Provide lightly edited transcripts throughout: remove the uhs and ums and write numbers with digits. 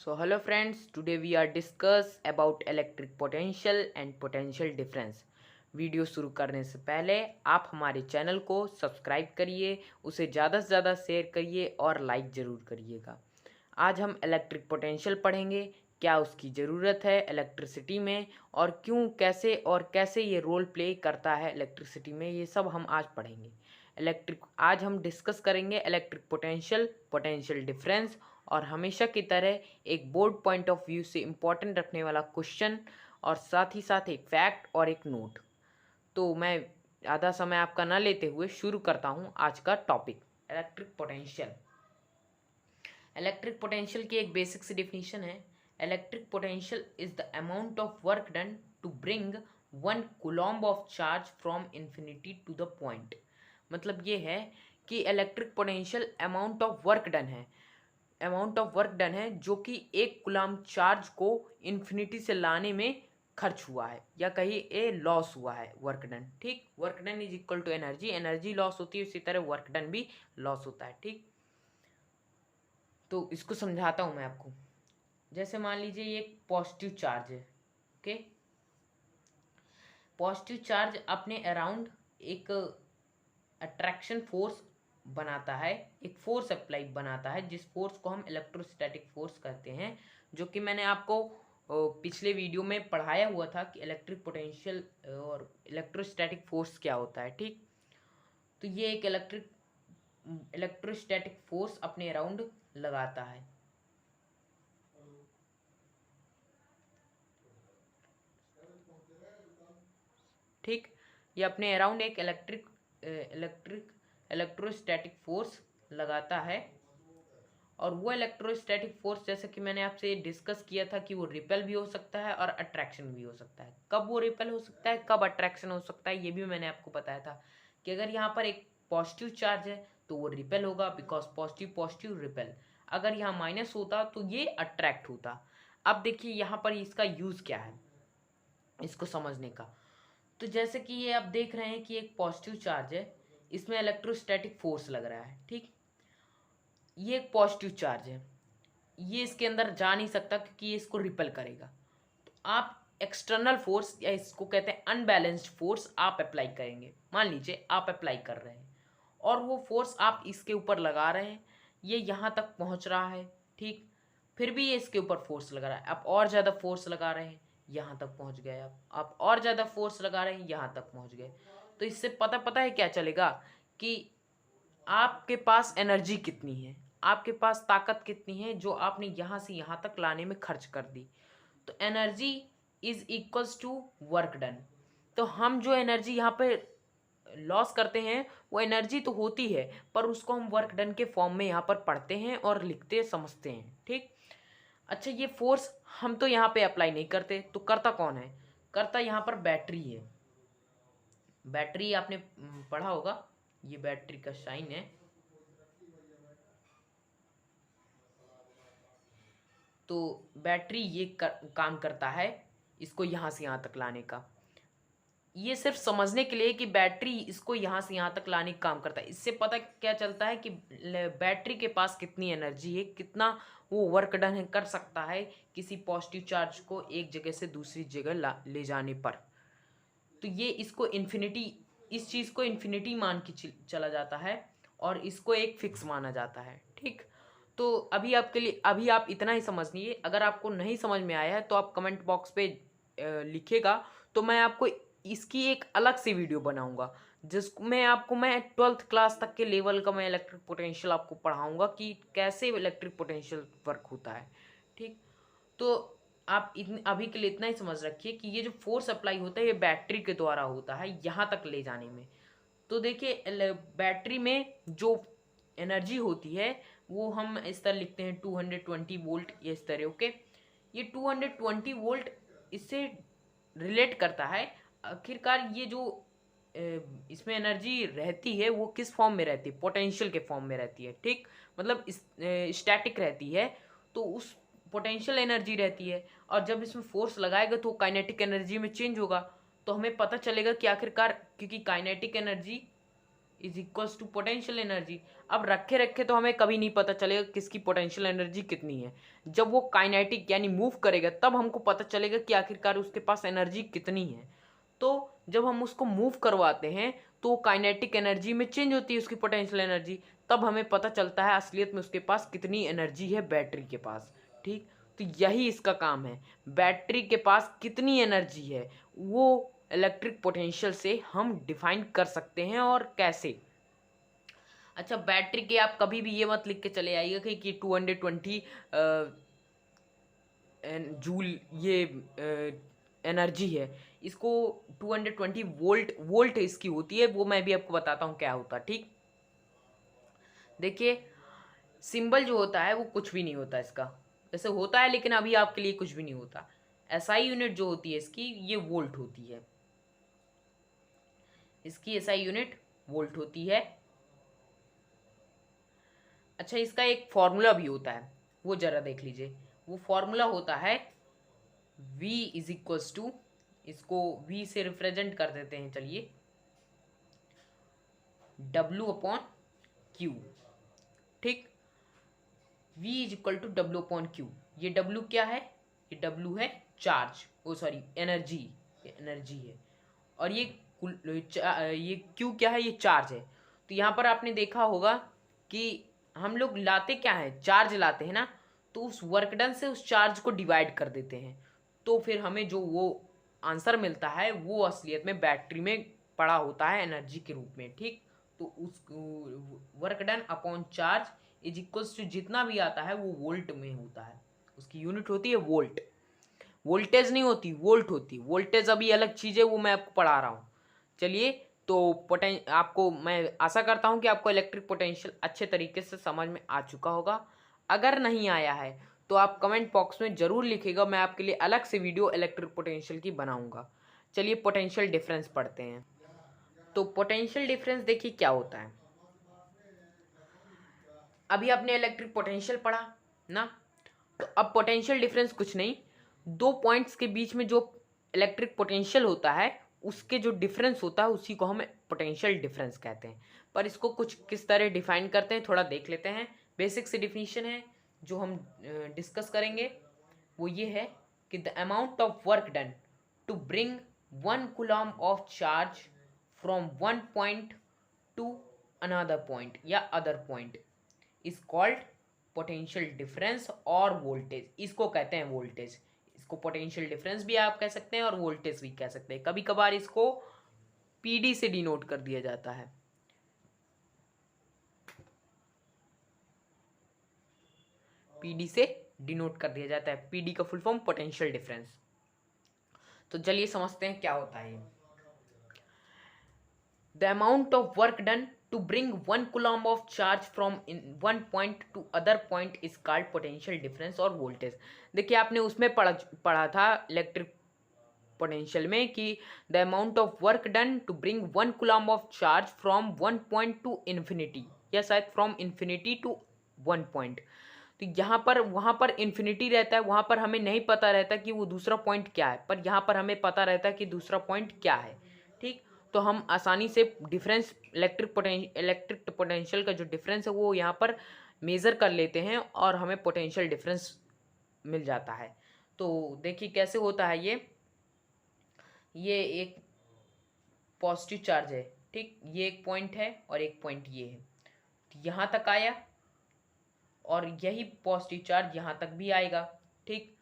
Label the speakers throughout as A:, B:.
A: So hello friends, today we are discuss about electric potential and potential difference. Video शुरू करने से पहले आप हमारे चैनल को सब्सक्राइब करिए, उसे ज़्यादा से ज़्यादा शेयर करिए और लाइक ज़रूर करिएगा। आज हम इलेक्ट्रिक पोटेंशियल पढ़ेंगे, क्या उसकी ज़रूरत है इलेक्ट्रिसिटी में और क्यों कैसे ये रोल प्ले करता है इलेक्ट्रिसिटी में, ये सब हम आज पढ़ेंगे। आज हम डिस्कस करेंगे इलेक्ट्रिक पोटेंशियल, पोटेंशियल डिफरेंस और हमेशा की तरह एक बोर्ड पॉइंट ऑफ व्यू से इम्पोर्टेंट रखने वाला क्वेश्चन और साथ ही साथ एक फैक्ट और एक नोट। तो मैं आधा समय आपका ना लेते हुए शुरू करता हूँ आज का topic electric potential. Electric potential की एक बेसिक सी डिफिनीशन है, electric potential is the amount of work done to bring 1 coulomb of charge from infinity to the point. मतलब ये है कि electric potential amount of work done है जो कि 1 कूलम्ब चार्ज को इन्फिनिटी से लाने में खर्च हुआ है या कहीं ए लॉस हुआ है वर्क डन। ठीक, work done is equal to energy, energy loss होती है उसी तरह वर्क डन भी लॉस होता है। ठीक, तो इसको समझाता हूँ मैं आपको। जैसे मान लीजिए ये एक पॉजिटिव चार्ज है। ओके, पॉजिटिव चार्ज अपने अराउंड एक अट्रैक्शन फोर्स बनाता है, एक फोर्स अप्लाई बनाता है जिस फोर्स को हम इलेक्ट्रोस्टैटिक फोर्स कहते हैं, जो कि मैंने आपको पिछले वीडियो में पढ़ाया हुआ था कि इलेक्ट्रिक पोटेंशियल और इलेक्ट्रोस्टैटिक फोर्स क्या होता है। ठीक, तो ये एक इलेक्ट्रोस्टैटिक फोर्स अपने अराउंड लगाता है। ठीक, ये अपने अराउंड एक इलेक्ट्रोस्टैटिक फोर्स लगाता है और वो इलेक्ट्रोस्टैटिक फोर्स जैसे कि मैंने आपसे डिस्कस किया था कि वो रिपेल भी हो सकता है और अट्रैक्शन भी हो सकता है। कब वो रिपेल हो सकता है, कब अट्रैक्शन हो सकता है, ये भी मैंने आपको बताया था कि अगर यहाँ पर एक पॉजिटिव चार्ज है तो वो रिपेल होगा, बिकॉज पॉजिटिव पॉजिटिव रिपेल। अगर यहाँ माइनस होता तो ये अट्रैक्ट होता। अब देखिए यहाँ पर इसका यूज़ क्या है इसको समझने का। तो जैसे कि ये आप देख रहे हैं कि एक पॉजिटिव चार्ज है, इसमें इलेक्ट्रोस्टैटिक फोर्स लग रहा है। ठीक, ये एक पॉजिटिव चार्ज है, ये इसके अंदर जा नहीं सकता क्योंकि ये इसको रिपेल करेगा। तो आप एक्सटर्नल फोर्स या इसको कहते हैं अनबैलेंस्ड फोर्स आप अप्लाई करेंगे। मान लीजिए आप अप्लाई कर रहे हैं और वो फोर्स आप इसके ऊपर लगा रहे हैं, ये यहाँ तक पहुँच रहा है। ठीक, फिर भी ये इसके ऊपर फोर्स लगा रहा है, आप और ज़्यादा फोर्स लगा रहे हैं, यहाँ तक पहुँच गए। आप और ज़्यादा फोर्स लगा रहे हैं, यहाँ तक पहुँच गए। तो इससे पता है क्या चलेगा कि आपके पास एनर्जी कितनी है, आपके पास ताकत कितनी है जो आपने यहाँ से यहाँ तक लाने में खर्च कर दी। तो energy is equals to work done. तो हम जो एनर्जी यहाँ पे लॉस करते हैं वो एनर्जी तो होती है, पर उसको हम वर्क डन के फॉर्म में यहाँ पर पढ़ते हैं और लिखते समझते हैं। ठीक, अच्छा, ये फोर्स हम तो यहाँ पे अप्लाई नहीं करते, तो करता कौन है? करता यहाँ पर बैटरी है। बैटरी आपने पढ़ा होगा, ये बैटरी का साइन है। तो बैटरी ये काम करता है इसको यहाँ से यहाँ तक लाने का। ये सिर्फ समझने के लिए कि बैटरी इसको यहाँ से यहाँ तक लाने का काम करता है। इससे पता क्या चलता है कि बैटरी के पास कितनी एनर्जी है, कितना वो वर्क डन कर सकता है किसी पॉजिटिव चार्ज को एक जगह से दूसरी जगह ले जाने पर। तो ये इसको इस चीज़ को इन्फिनिटी मान के चला जाता है और इसको एक फिक्स माना जाता है। ठीक, तो अभी आप इतना ही समझ लीजिए। अगर आपको नहीं समझ में आया है तो आप कमेंट बॉक्स पे लिखिएगा, तो मैं आपको इसकी एक अलग से वीडियो बनाऊंगा जिसमें मैं 12th क्लास तक के लेवल का मैं इलेक्ट्रिक पोटेंशियल आपको पढ़ाऊंगा कि कैसे इलेक्ट्रिक पोटेंशियल वर्क होता है। ठीक, तो आप अभी के लिए इतना ही समझ रखिए कि ये जो फोर्स अप्लाई होता है ये बैटरी के द्वारा होता है यहाँ तक ले जाने में। तो देखिए बैटरी में जो एनर्जी होती है वो हम इस तरह लिखते हैं 220 वोल्ट, ये इस तरह। ओके, ये 220 वोल्ट इससे रिलेट करता है। आखिरकार ये जो इसमें एनर्जी रहती है वो किस फॉर्म में रहती है? पोटेंशियल के फॉर्म में रहती है। ठीक, मतलब स्टैटिक रहती है, तो उस पोटेंशियल एनर्जी रहती है और जब इसमें फोर्स लगाएगा तो काइनेटिक एनर्जी में चेंज होगा। तो हमें पता चलेगा कि आखिरकार, क्योंकि kinetic energy is equals to potential energy. अब रखे रखे तो हमें कभी नहीं पता चलेगा किसकी पोटेंशियल एनर्जी कितनी है। जब वो काइनेटिक यानी मूव करेगा तब हमको पता चलेगा कि आखिरकार उसके पास एनर्जी कितनी है। तो जब हम उसको मूव करवाते हैं तो काइनेटिक एनर्जी में चेंज होती है उसकी पोटेंशियल एनर्जी, तब हमें पता चलता है असलियत में उसके पास कितनी एनर्जी है बैटरी के पास। ठीक, तो यही इसका काम है, बैटरी के पास कितनी एनर्जी है वो इलेक्ट्रिक पोटेंशियल से हम डिफाइन कर सकते हैं। और कैसे? अच्छा, बैटरी के आप कभी भी ये मत लिख के चले आइएगा कि 220 जूल ये एनर्जी है। इसको 220 वोल्ट इसकी होती है, वो मैं भी आपको बताता हूँ क्या होता है। ठीक, देखिए सिंबल जो होता है वो कुछ भी नहीं होता इसका, वैसे होता है लेकिन अभी आपके लिए कुछ भी नहीं होता। एसआई यूनिट जो होती है इसकी ये वोल्ट होती है, इसकी एसआई यूनिट वोल्ट होती है। अच्छा, इसका एक फॉर्मूला भी होता है, वो जरा देख लीजिए। वो फॉर्मूला होता है V इज इक्वल्स टू, इसको V से रिप्रेजेंट कर देते हैं, चलिए, W अपॉन Q। ठीक, V is equal to W upon Q। ये W क्या है? ये W है चार्ज, ओ सॉरी एनर्जी, ये एनर्जी है। और ये Q क्या है? ये चार्ज है। तो यहाँ पर आपने देखा होगा कि हम लोग लाते क्या है? चार्ज लाते हैं ना, तो उस वर्क डन से उस चार्ज को डिवाइड कर देते हैं, तो फिर हमें जो वो आंसर मिलता है वो असलियत में बैटरी में पड़ा होता है एनर्जी के रूप में। ठीक, तो उस work done upon charge is equals to जितना भी आता है वो वोल्ट में होता है, उसकी यूनिट होती है वोल्ट। वोल्टेज नहीं होती, वोल्ट होती। वोल्टेज अभी अलग चीज़ है, वो मैं आपको पढ़ा रहा हूँ। चलिए, तो आपको मैं आशा करता हूँ कि आपको इलेक्ट्रिक पोटेंशियल अच्छे तरीके से समझ में आ चुका होगा। अगर नहीं आया है तो आप कमेंट बॉक्स में ज़रूर लिखिएगा, मैं आपके लिए अलग से वीडियो इलेक्ट्रिक पोटेंशियल की बनाऊँगा। चलिए पोटेंशियल डिफरेंस पढ़ते हैं। तो पोटेंशियल डिफरेंस देखिए क्या होता है। अभी आपने इलेक्ट्रिक पोटेंशियल पढ़ा ना, तो अब पोटेंशियल डिफरेंस कुछ नहीं, दो पॉइंट्स के बीच में जो इलेक्ट्रिक पोटेंशियल होता है उसके जो डिफरेंस होता है उसी को हम पोटेंशियल डिफरेंस कहते हैं। पर इसको कुछ किस तरह डिफाइन करते हैं थोड़ा देख लेते हैं। बेसिक सी डिफिनीशन है जो हम डिस्कस करेंगे, वो ये है कि the amount of work done to bring 1 coulomb of charge from one point to another point या other point is called potential difference और वोल्टेज। इसको कहते हैं वोल्टेज। इसको पोटेंशियल डिफरेंस भी आप कह सकते हैं और वोल्टेज भी कह सकते हैं। कभी कभार इसको पीडी से डिनोट कर दिया जाता है। पीडी से डिनोट कर दिया जाता है, पीडी का फुल फॉर्म पोटेंशियल डिफरेंस। तो चलिए समझते हैं क्या होता है। The amount of work done to bring 1 coulomb of charge from in one point to other point is called potential difference और voltage। देखिए आपने उसमें पढ़ा था इलेक्ट्रिक पोटेंशियल में कि the amount of work done to bring 1 coulomb of charge from one point to infinity, या शायद फ्रॉम इन्फिनिटी टू वन पॉइंट। तो यहाँ पर वहाँ पर इन्फिनिटी रहता है, वहाँ पर हमें नहीं पता रहता कि वो दूसरा पॉइंट क्या है, पर यहाँ पर हमें पता रहता है कि दूसरा पॉइंट क्या है। ठीक, तो हम आसानी से डिफरेंस इलेक्ट्रिक पोटेंशियल का जो डिफरेंस है वो यहाँ पर मेज़र कर लेते हैं और हमें पोटेंशियल डिफरेंस मिल जाता है। तो देखिए कैसे होता है ये एक पॉजिटिव चार्ज है। ठीक, ये एक पॉइंट है और एक पॉइंट ये है, तो यहाँ तक आया और यही पॉजिटिव चार्ज यहाँ तक भी आएगा। ठीक,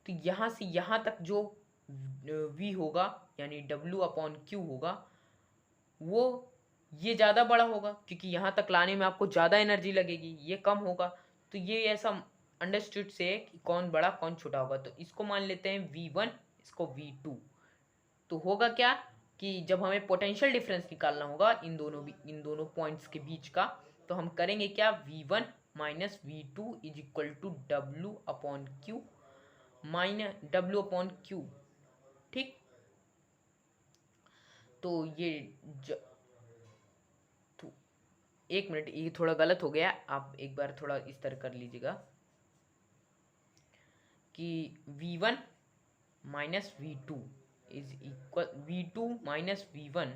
A: तो यहाँ से यहाँ तक जो V होगा यानी W अपॉन Q होगा वो ये ज़्यादा बड़ा होगा, क्योंकि यहाँ तक लाने में आपको ज़्यादा एनर्जी लगेगी, ये कम होगा। तो ये ऐसा अंडरस्टूड से है कि कौन बड़ा कौन छोटा होगा। तो इसको मान लेते हैं V1, इसको V2। तो होगा क्या कि जब हमें पोटेंशियल डिफरेंस निकालना होगा इन दोनों पॉइंट्स के बीच का, तो हम करेंगे क्या, V1 minus V2 is equal to W upon Q minus W upon Q। ठीक, तो ये तो एक मिनट, ये थोड़ा गलत हो गया, आप एक बार थोड़ा इस तरह कर लीजिएगा कि V1 minus V2 is equal V2 minus V1,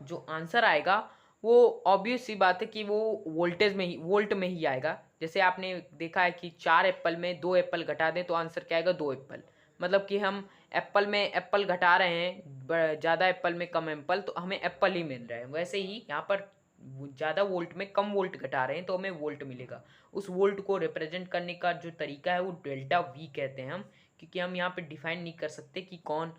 A: जो आंसर आएगा वो ऑब्वियस सी बात है कि वो वोल्ट में ही आएगा। जैसे आपने देखा है कि 4 एप्पल में 2 एप्पल घटा दें तो आंसर क्या आएगा, 2 एप्पल। मतलब कि हम एप्पल में एप्पल घटा रहे हैं, ज़्यादा एप्पल में कम एप्पल, तो हमें एप्पल ही मिल रहा है। वैसे ही यहाँ पर ज़्यादा वोल्ट में कम वोल्ट घटा रहे हैं तो हमें वोल्ट मिलेगा। उस वोल्ट को रिप्रेजेंट करने का जो तरीका है वो डेल्टा वी कहते हैं हम, क्योंकि हम यहाँ पे डिफाइन नहीं कर सकते कि कौन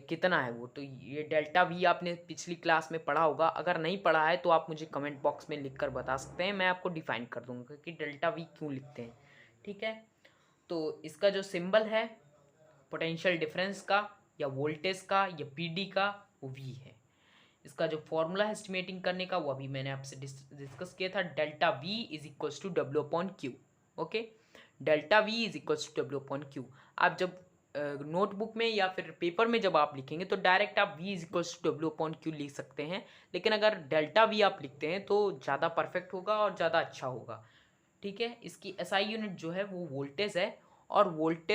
A: कितना है वो। तो ये डेल्टा वी आपने पिछली क्लास में पढ़ा होगा, अगर नहीं पढ़ा है तो आप मुझे कमेंट बॉक्स में लिख कर बता सकते हैं, मैं आपको डिफाइन कर दूंगा कि डेल्टा वी क्यों लिखते हैं। ठीक है, तो इसका जो सिंबल है पोटेंशियल डिफरेंस का या वोल्टेज का या पीडी का, वो वी है। इसका जो फॉर्मूला है एस्टिमेटिंग करने का वो अभी मैंने आपसे डिस्कस किया था, delta V is equals to W upon Q. Okay, delta V is equals to W upon Q. आप जब नोटबुक में या फिर पेपर में जब आप लिखेंगे तो डायरेक्ट आप v is equals to W upon Q लिख सकते हैं, लेकिन अगर डेल्टा वी आप लिखते हैं तो ज़्यादा परफेक्ट होगा और ज़्यादा अच्छा होगा। ठीक है, इसकी एसआई यूनिट जो है वो वोल्टेज है, और वोल्ट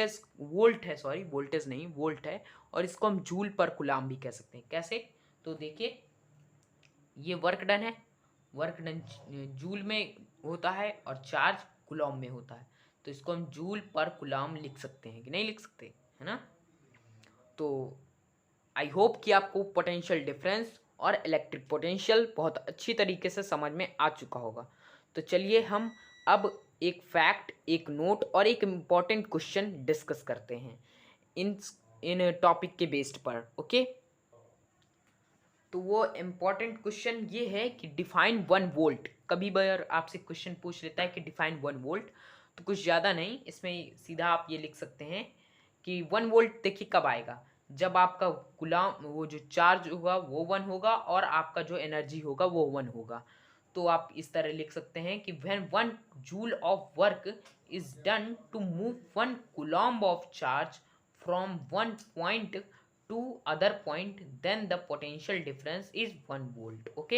A: है, सॉरी वोल्टेज नहीं वोल्ट है, और इसको हम जूल पर कुलाम भी कह सकते हैं। कैसे, तो देखिए ये वर्क डन है, वर्क डन जूल में होता है और चार्ज कुलॉम में होता है, तो इसको हम जूल पर कुलाम लिख सकते हैं कि नहीं लिख सकते, है ना। तो आई होप कि आपको पोटेंशियल डिफरेंस और इलेक्ट्रिक पोटेंशियल बहुत अच्छी तरीके से समझ में आ चुका होगा। तो चलिए हम अब एक फैक्ट, एक नोट और एक इम्पॉर्टेंट क्वेश्चन डिस्कस करते हैं इन इन टॉपिक के बेस्ड पर। ओके, तो वो इम्पॉर्टेंट क्वेश्चन ये है कि डिफाइन 1 वोल्ट। कभी बार आपसे क्वेश्चन पूछ लेता है कि डिफाइन 1 वोल्ट, तो कुछ ज़्यादा नहीं, इसमें सीधा आप ये लिख सकते हैं कि 1 वोल्ट देखिए कब आएगा, जब आपका गुलाम वो जो चार्ज होगा वो 1 होगा और आपका जो एनर्जी होगा वो 1 होगा। तो आप इस तरह लिख सकते हैं कि when 1 joule of work is done to move 1 coulomb of charge from 1 point to other point, then the potential difference is 1 volt. Okay,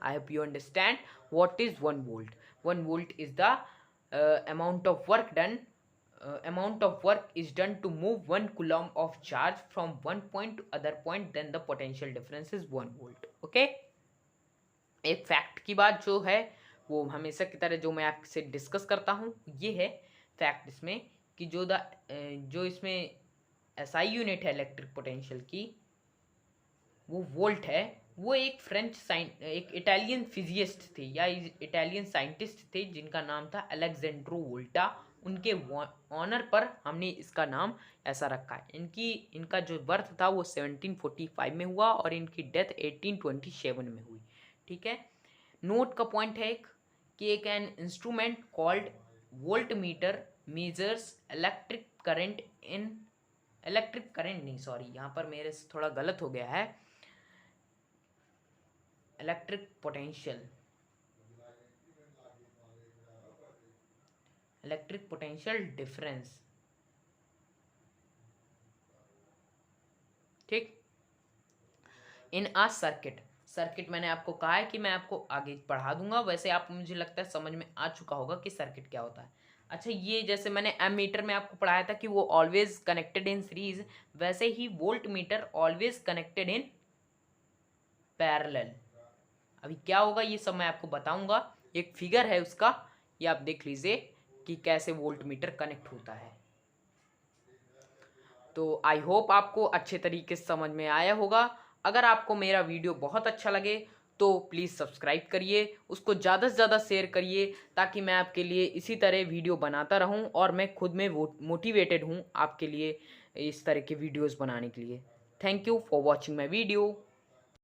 A: I hope you understand what is 1 volt. 1 volt is the amount of work done, is done to move 1 coulomb of charge from one point to other point, then the potential difference is 1 volt. Okay, एक fact की बात जो है वो हमेशा की तरह जो मैं आपसे डिस्कस करता हूँ ये है फैक्ट इसमें कि जो इसमें एसआई यूनिट है इलेक्ट्रिक पोटेंशियल की, वो वोल्ट है। वो एक इटालियन फिजिस्ट थे या इटालियन साइंटिस्ट थे जिनका नाम था अलेक्जेंड्रो वोल्टा। उनके ऑनर पर हमने इसका नाम ऐसा रखा है। इनका जो बर्थ था वो 1745 में हुआ और इनकी डेथ 1827 में हुई। ठीक है, नोट का पॉइंट है कि एक an instrument called volt meter measures electric current नहीं, सॉरी यहाँ पर मेरे से थोड़ा गलत हो गया है, इलेक्ट्रिक पोटेंशियल डिफरेंस। ठीक, इन अ सर्किट मैंने आपको कहा है कि मैं आपको आगे पढ़ा दूंगा, वैसे आप मुझे लगता है समझ में आ चुका होगा कि सर्किट क्या होता है। अच्छा, ये जैसे मैंने एमीटर में आपको पढ़ाया था कि वो ऑलवेज कनेक्टेड इन सीरीज, वैसे ही voltmeter always connected in parallel. अभी क्या होगा ये सब मैं आपको बताऊंगा, एक फिगर है उसका, ये आप देख लीजिए कि कैसे वोल्ट मीटर कनेक्ट होता है। तो आई होप आपको अच्छे तरीके से समझ में आया होगा। अगर आपको मेरा वीडियो बहुत अच्छा लगे तो प्लीज़ सब्सक्राइब करिए, उसको ज़्यादा से ज़्यादा शेयर करिए, ताकि मैं आपके लिए इसी तरह वीडियो बनाता रहूं और मैं खुद में मोटिवेटेड हूं आपके लिए इस तरह के वीडियोस बनाने के लिए। Thank you for watching my video.